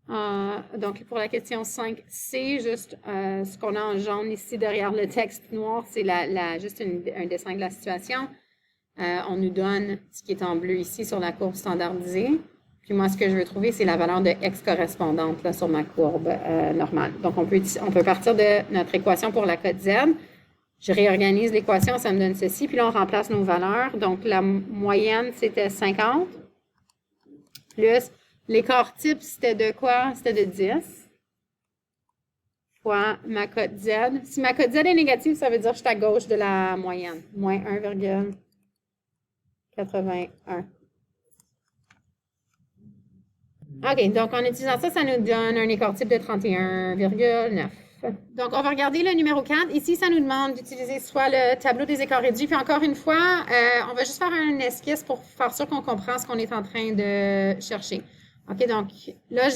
Donc, pour la question 5C, juste ce qu'on a en jaune ici derrière le texte noir, c'est juste un dessin de la situation. On nous donne ce qui est en bleu ici sur la courbe standardisée. Puis moi, ce que je veux trouver, c'est la valeur de x correspondante là, sur ma courbe normale. Donc, on peut partir de notre équation pour la cote Z. Je réorganise l'équation, ça me donne ceci. Puis là, on remplace nos valeurs. Donc, la moyenne, c'était 50. Plus l'écart type, c'était de quoi? C'était de 10. Fois ma cote Z. Si ma cote Z est négative, ça veut dire que je suis à gauche de la moyenne. Moins 1,81. OK, donc en utilisant ça, ça nous donne un écart type de 31,9. Donc, on va regarder le numéro 4. Ici, ça nous demande d'utiliser soit le tableau des écarts réduits, puis encore une fois, on va juste faire un esquisse pour faire sûr qu'on comprend ce qu'on est en train de chercher. OK, donc là,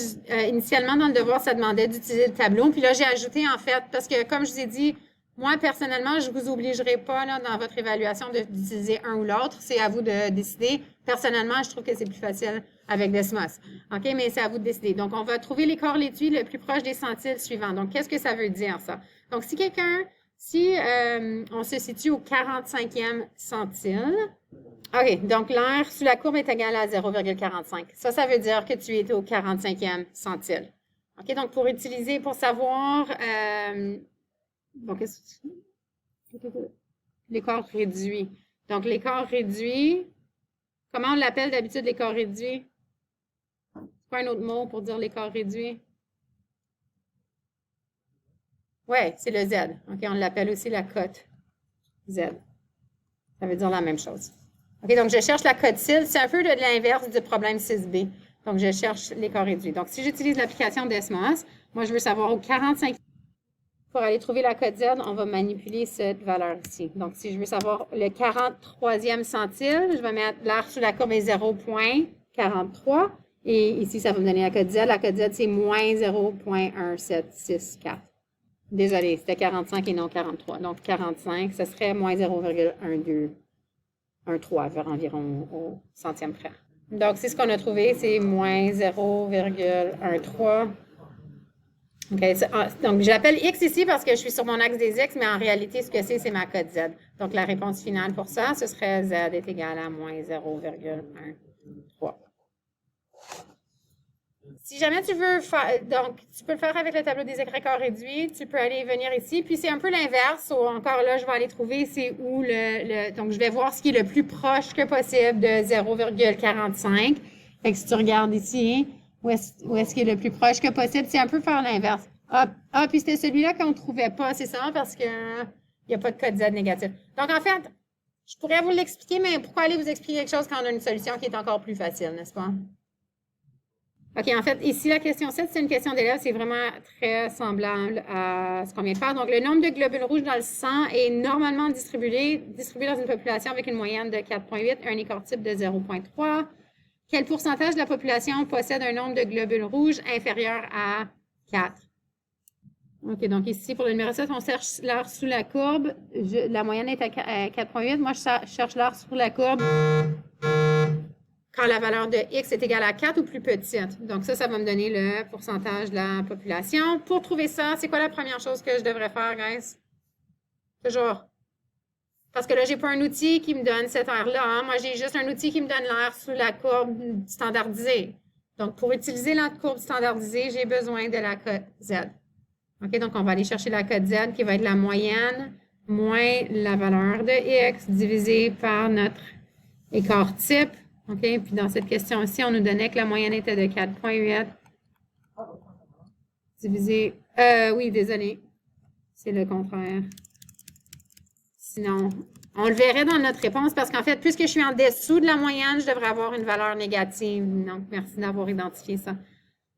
initialement, dans le devoir, ça demandait d'utiliser le tableau, puis là, j'ai ajouté, en fait, parce que comme je vous ai dit, moi, personnellement, je ne vous obligerai pas là, dans votre évaluation d'utiliser un ou l'autre. C'est à vous de décider. Personnellement, je trouve que c'est plus facile avec Desmos. OK, mais c'est à vous de décider. Donc, on va trouver l'écart réduit le plus proche des centiles suivants. Donc, qu'est-ce que ça veut dire, ça? Donc, si on se situe au 45e centile, OK, donc l'air sous la courbe est égal à 0,45. Ça veut dire que tu es au 45e centile. OK, donc pour savoir... Donc, l'écart réduit. Donc, l'écart réduit, comment on l'appelle d'habitude l'écart réduit? C'est quoi un autre mot pour dire l'écart réduit? Oui, c'est le Z. OK, on l'appelle aussi la cote Z. Ça veut dire la même chose. OK, donc je cherche la cote CIL. C'est un peu de l'inverse du problème 6B. Donc, je cherche l'écart réduit. Donc, si j'utilise l'application Desmos, moi, je veux savoir au 45. Pour aller trouver la cote Z, on va manipuler cette valeur ici. Donc, si je veux savoir le 43e centile, je vais mettre l'air sous la courbe est 0,43. Et ici, ça va me donner la cote Z. La cote Z, c'est moins 0,1764. Désolée, c'était 45 et non 43. Donc, 45, ce serait moins 0,1213 vers environ au centième près. Donc, c'est ce qu'on a trouvé, c'est moins 0,13. Okay, donc, j'appelle X ici parce que je suis sur mon axe des X, mais en réalité, ce que c'est ma cote Z. Donc, la réponse finale pour ça, ce serait Z est égal à moins 0,13. Si jamais tu veux faire, donc, tu peux le faire avec le tableau des écarts réduits, tu peux aller venir ici, puis c'est un peu l'inverse, encore là, je vais aller trouver c'est où donc, je vais voir ce qui est le plus proche que possible de 0,45. Fait que si tu regardes ici, où est-ce qu'il est le plus proche que possible? C'est un peu faire l'inverse. Puis c'était celui-là qu'on ne trouvait pas, c'est ça, parce que il n'y a pas de code Z négatif. Donc, en fait, je pourrais vous l'expliquer, mais pourquoi aller vous expliquer quelque chose quand on a une solution qui est encore plus facile, n'est-ce pas? OK, en fait, ici, la question 7, c'est une question d'élève, c'est vraiment très semblable à ce qu'on vient de faire. Donc, le nombre de globules rouges dans le sang est normalement distribué dans une population avec une moyenne de 4,8 et un écart type de 0,3. Quel pourcentage de la population possède un nombre de globules rouges inférieur à 4? OK, donc ici, pour le numéro 7, on cherche l'heure sous la courbe. La moyenne est à 4,8. Moi, je cherche l'heure sous la courbe quand la valeur de X est égale à 4 ou plus petite. Donc ça va me donner le pourcentage de la population. Pour trouver ça, c'est quoi la première chose que je devrais faire, guys? Toujours. Parce que là, je n'ai pas un outil qui me donne cette heure-là. Hein? Moi, j'ai juste un outil qui me donne l'heure sous la courbe standardisée. Donc, pour utiliser la courbe standardisée, j'ai besoin de la cote Z. OK, donc on va aller chercher la cote Z qui va être la moyenne moins la valeur de X divisé par notre écart type. OK, puis dans cette question-ci, on nous donnait que la moyenne était de 4,8 divisé... oui, désolé. C'est le contraire. Sinon, on le verrait dans notre réponse parce qu'en fait, puisque je suis en dessous de la moyenne, je devrais avoir une valeur négative. Donc, merci d'avoir identifié ça.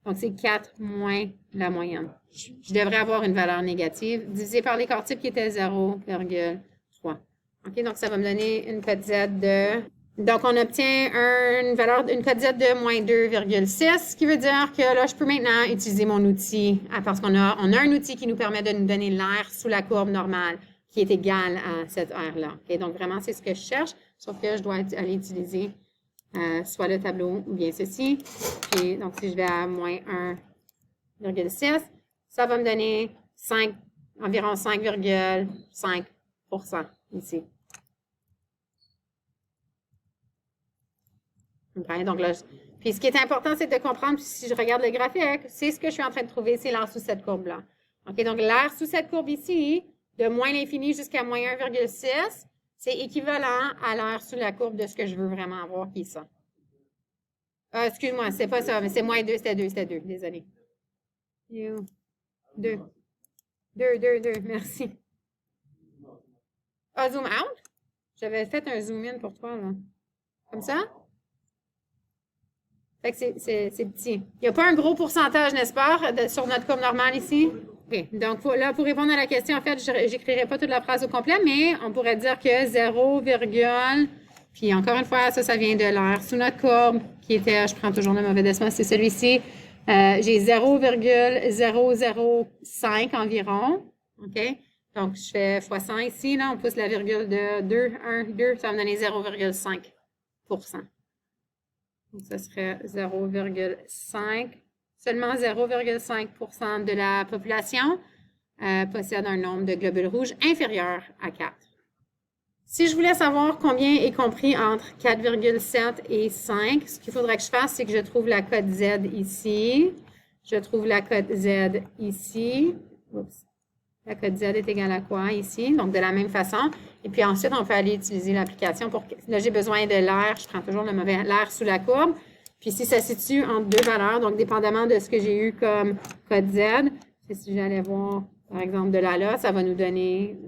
Donc, c'est 4 moins la moyenne. Je devrais avoir une valeur négative divisé par l'écart type qui était 0,3. OK, donc ça va me donner une cote Z de... Donc, on obtient une cote Z de moins 2,6, ce qui veut dire que là, je peux maintenant utiliser mon outil parce qu'on a un outil qui nous permet de nous donner l'air sous la courbe normale qui est égal à cette aire-là. Okay? Donc, vraiment, c'est ce que je cherche, sauf que je dois aller utiliser soit le tableau ou bien ceci. Puis, donc, si je vais à moins 5,6, ça va me donner environ 5,5% ici. Okay, donc là, puis ce qui est important, c'est de comprendre, si je regarde le graphique, c'est ce que je suis en train de trouver, c'est l'aire sous cette courbe-là. OK, donc l'aire sous cette courbe ici, de moins l'infini jusqu'à moins 1,6, c'est équivalent à l'aire sous la courbe de ce que je veux vraiment avoir, qui est ça. Excuse-moi, c'est pas ça, mais c'est moins 2, c'était 2, désolé. 2. 2, merci. Zoom out? J'avais fait un zoom in pour toi, là. Comme ça? Fait que c'est petit. Il n'y a pas un gros pourcentage, n'est-ce pas, sur notre courbe normale ici? OK. Donc, là, pour répondre à la question, en fait, je n'écrirai pas toute la phrase au complet, mais on pourrait dire que 0, puis encore une fois, ça vient de l'aire sous notre courbe, qui était, je prends toujours le mauvais décimal, c'est celui-ci. J'ai 0,005 environ. OK? Donc, je fais x 100 ici, là, on pousse la virgule de 2, 1, 2, ça va me donner 0,5 %. Donc, ça serait 0,5. Seulement 0,5 % de la population possède un nombre de globules rouges inférieur à 4. Si je voulais savoir combien est compris entre 4,7 et 5, ce qu'il faudrait que je fasse, c'est que je trouve la cote Z ici. Je trouve la cote Z ici. Oups. La cote Z est égale à quoi ici? Donc, de la même façon. Et puis ensuite, on peut aller utiliser l'application pour... Là, j'ai besoin de l'air. Je prends toujours l'air sous la courbe. Puis si ça se situe entre deux valeurs, donc dépendamment de ce que j'ai eu comme code Z, si j'allais voir, par exemple, de là, ça va nous donner...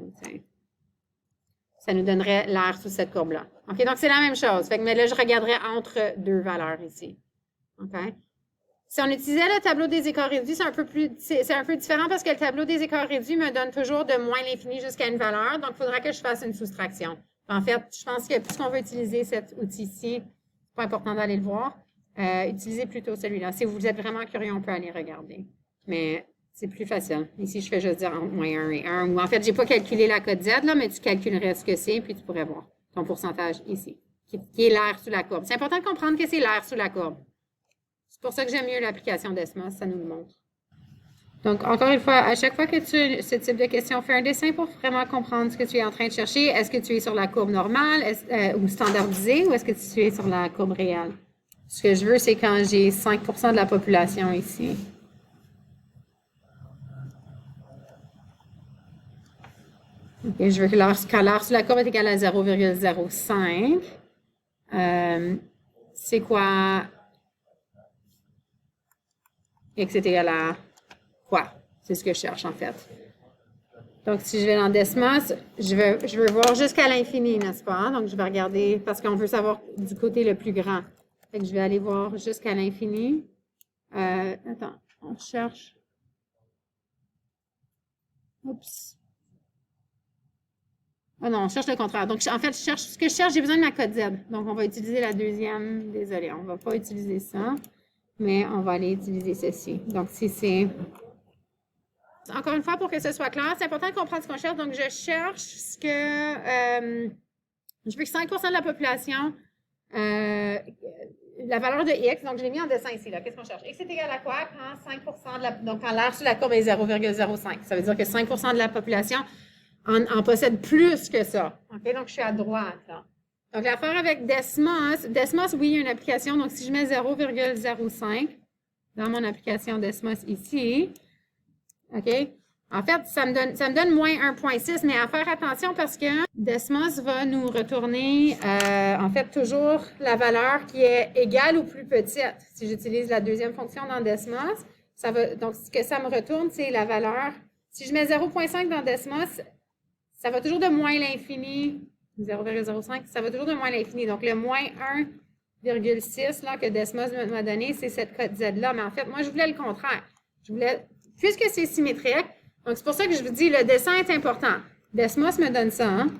Ça nous donnerait l'air sous cette courbe-là. OK? Donc, c'est la même chose. Mais là, je regarderais entre deux valeurs ici. OK? Si on utilisait le tableau des écarts réduits, c'est un peu différent parce que le tableau des écarts réduits me donne toujours de moins l'infini jusqu'à une valeur. Donc, il faudra que je fasse une soustraction. En fait, je pense que puisqu'on veut utiliser cet outil-ci, c'est pas important d'aller le voir. Utilisez plutôt celui-là. Si vous êtes vraiment curieux, on peut aller regarder. Mais c'est plus facile. Ici, je fais juste dire entre moins 1 et 1. Ou en fait, je n'ai pas calculé la cote Z, là, mais tu calculerais ce que c'est, puis tu pourrais voir ton pourcentage ici, qui est l'air sous la courbe. C'est important de comprendre que c'est l'air sous la courbe. C'est pour ça que j'aime mieux l'application Desmos, ça nous le montre. Donc, encore une fois, à chaque fois que tu as ce type de question, fais un dessin pour vraiment comprendre ce que tu es en train de chercher. Est-ce que tu es sur la courbe normale ou standardisée, ou est-ce que tu es sur la courbe réelle? Ce que je veux, c'est quand j'ai 5 % de la population ici. Okay, je veux que quand l'air sous la courbe est égal à 0,05, c'est quoi? Et que c'est égal à quoi? C'est ce que je cherche, en fait. Donc, si je vais dans Desmos, je veux voir jusqu'à l'infini, n'est-ce pas? Donc, je vais regarder, parce qu'on veut savoir du côté le plus grand. Fait que je vais aller voir jusqu'à l'infini. Attends, on cherche. Oups. Ah non, on cherche le contraire. Donc, en fait, ce que je cherche, j'ai besoin de ma cote Z. Donc, on va utiliser la deuxième. Désolée, on ne va pas utiliser ça. Mais on va aller utiliser ceci. Donc, si c'est... Encore une fois, pour que ce soit clair, c'est important de comprendre ce qu'on cherche. Donc, je cherche ce que... je veux que 5 % de la population... la valeur de X, donc je l'ai mis en dessin ici. Qu'est-ce qu'on cherche? X est égal à quoi quand 5 % de la... Donc, quand l'air sur la courbe est 0,05. Ça veut dire que 5 % de la population en possède plus que ça. OK? Donc, je suis à droite, là. Donc, l'affaire avec Desmos, oui, il y a une application. Donc, si je mets 0,05 dans mon application Desmos ici, OK? En fait, ça me donne moins 1,6, mais à faire attention parce que Desmos va nous retourner, en fait, toujours la valeur qui est égale ou plus petite. Si j'utilise la deuxième fonction dans Desmos, donc, ce que ça me retourne, c'est la valeur. Si je mets 0,5 dans Desmos, ça va toujours de moins l'infini. 0,05, ça va toujours de moins l'infini. Donc, le moins 1,6 là, que Desmos m'a donné, c'est cette cote Z-là. Mais en fait, moi, je voulais le contraire. Puisque c'est symétrique, donc c'est pour ça que je vous dis, le dessin est important. Desmos me donne ça. Hein?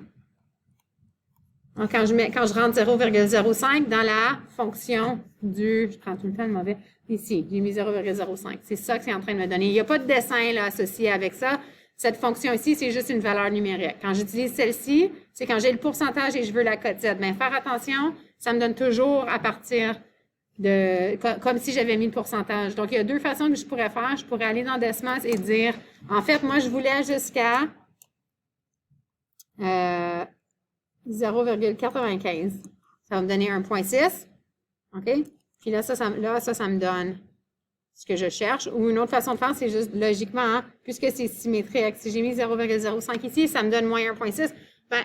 Donc, quand je rentre 0,05 dans la fonction je prends tout le temps le mauvais, ici, j'ai mis 0,05. C'est ça que c'est en train de me donner. Il n'y a pas de dessin là, associé avec ça. Cette fonction ici, c'est juste une valeur numérique. Quand j'utilise celle-ci, c'est quand j'ai le pourcentage et je veux la cote Z. Mais faire attention, ça me donne toujours à partir comme si j'avais mis le pourcentage. Donc, il y a deux façons que je pourrais faire. Je pourrais aller dans Desmos et dire, en fait, moi, je voulais jusqu'à 0,95. Ça va me donner 1,6. OK? Puis là, ça me donne ce que je cherche. Ou une autre façon de faire, c'est juste logiquement, hein, puisque c'est symétrique. Si j'ai mis 0,05 ici, ça me donne moins 1,6. Ben,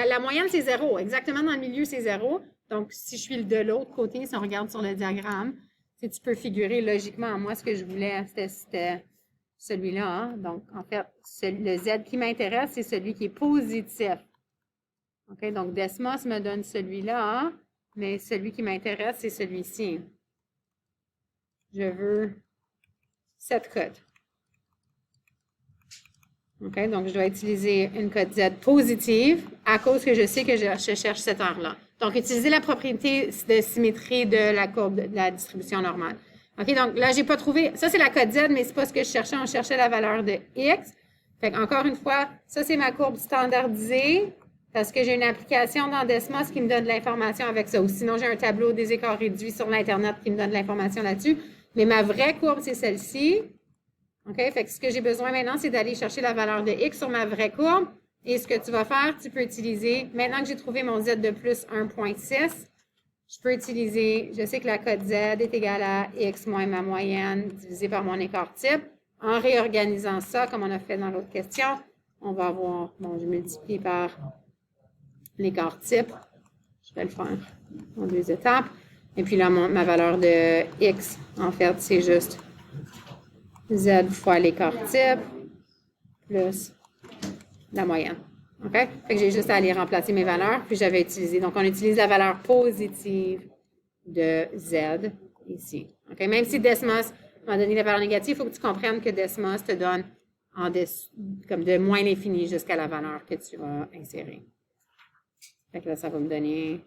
la moyenne, c'est 0. Exactement dans le milieu, c'est 0. Donc, si je suis de l'autre côté, si on regarde sur le diagramme, tu peux figurer logiquement. Moi, ce que je voulais, c'était celui-là. Hein? Donc, en fait, le Z qui m'intéresse, c'est celui qui est positif. OK? Donc, Desmos me donne celui-là, hein? Mais celui qui m'intéresse, c'est celui-ci. Je veux cette cote. OK? Donc, je dois utiliser une cote Z positive à cause que je sais que je cherche cette heure-là. Donc, utiliser la propriété de symétrie de la courbe de la distribution normale. OK? Donc, là, j'ai pas trouvé... Ça, c'est la cote Z, mais c'est pas ce que je cherchais. On cherchait la valeur de X. Fait encore une fois, ça, c'est ma courbe standardisée parce que j'ai une application dans Desmos qui me donne de l'information avec ça. Ou sinon, j'ai un tableau des écarts réduits sur l'Internet qui me donne de l'information là-dessus. Mais ma vraie courbe, c'est celle-ci. OK? Fait que ce que j'ai besoin maintenant, c'est d'aller chercher la valeur de X sur ma vraie courbe. Et ce que tu vas faire, tu peux utiliser, maintenant que j'ai trouvé mon Z de plus 1,6, je peux utiliser, je sais que la cote Z est égale à X moins ma moyenne divisé par mon écart type. En réorganisant ça, comme on a fait dans l'autre question, on va avoir, bon, je multiplie par l'écart type. Je vais le faire en deux étapes. Et puis là, ma valeur de X, en fait, c'est juste Z fois l'écart type plus la moyenne. OK? Fait que j'ai juste à aller remplacer mes valeurs, puis j'avais utilisé. Donc, on utilise la valeur positive de Z ici. OK? Même si Desmos m'a donné la valeur négative, il faut que tu comprennes que Desmos te donne comme de moins l'infini jusqu'à la valeur que tu vas insérer. Fait que là, ça va me donner...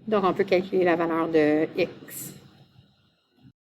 Donc, on peut calculer la valeur de X.